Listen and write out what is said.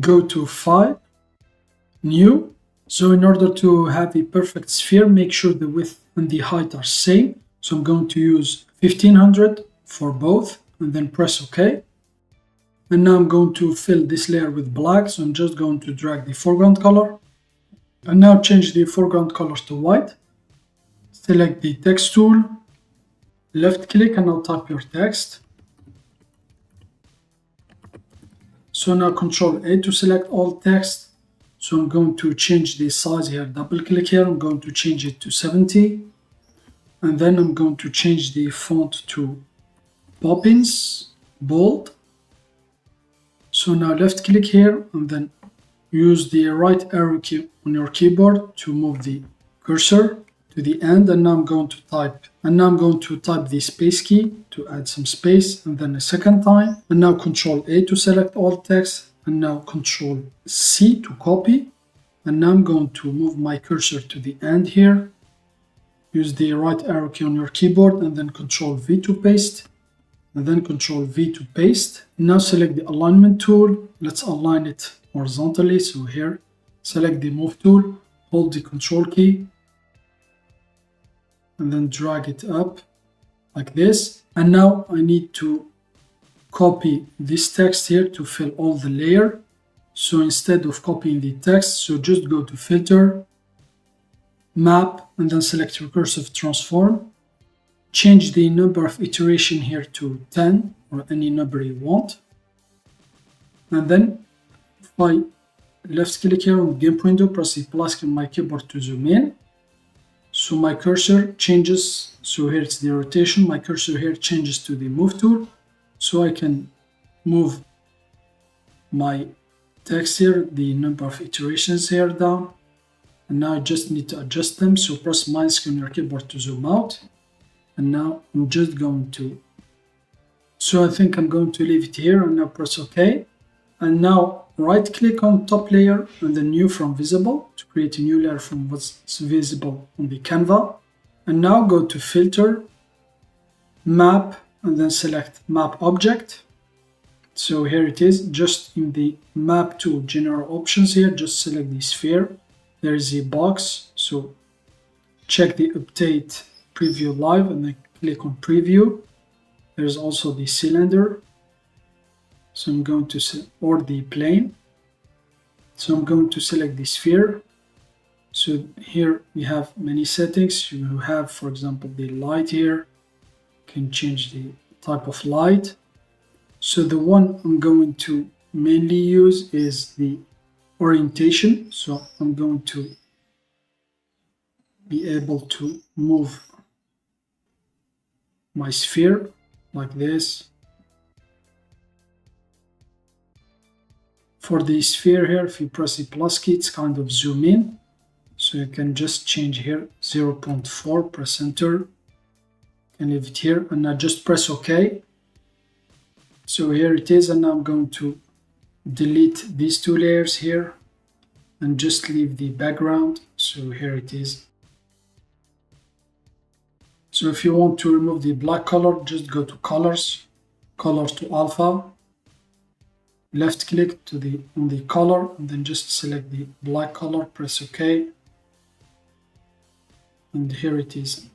go to File, New. So in order to have a perfect sphere, make sure the width and the height are same. So I'm going to use 1500 for both and then press OK. And now I'm going to fill this layer with black. So I'm just going to drag the foreground color. And now change the foreground color to white. Select the text tool, left click, and now type your text. So now Control A to select all text. So I'm going to change the size here, double click here, I'm going to change it to 70. And then I'm going to change the font to Poppins, bold. So now left click here and then use the right arrow key on your keyboard to move the cursor to the end, and now I'm going to type the space key to add some space, and then a second time, and now Control A to select all text, and now Control C to copy, and now I'm going to move my cursor to the end here. Use the right arrow key on your keyboard and then Control V to paste, and then Control V to paste. Now select the alignment tool. Let's align it horizontally. So here, select the move tool, hold the Control key, and then drag it up like this. And now I need to copy this text here to fill all the layer. So instead of copying the text, so just go to Filter, Map, and then select Recursive Transform. Change the number of iteration here to 10 or any number you want. And then if I left click here on the Gimp window, press the plus on my keyboard to zoom in. So my cursor changes. So here it's the rotation. My cursor here changes to the move tool. So I can move my text here, the number of iterations here down. And now I just need to adjust them. So press minus on your keyboard to zoom out. And now I'm just going to, so I think I'm going to leave it here and now press OK. And now right click on top layer and then new from visible to create a new layer from what's visible on the Canva. And now go to Filter, Map, and then select Map Object. So here it is, just in the Map to General Options here, just select the sphere. There is a box, so check the Update Preview Live and then click on Preview. There's also the cylinder. So I'm going to, or the plane. So I'm going to select the sphere. So here we have many settings. You have, for example, the light here. You can change the type of light. So the one I'm going to mainly use is the orientation. So I'm going to be able to move my sphere like this. For the sphere here, if you press the plus key, it's kind of zoom in. So you can just change here 0.4, press enter, and leave it here, and now just press OK. So here it is, and now I'm going to delete these two layers here and just leave the background. So here it is. So if you want to remove the black color, just go to Colors, Colors to Alpha, left click on the color, and then just select the black color, press OK. And here it is.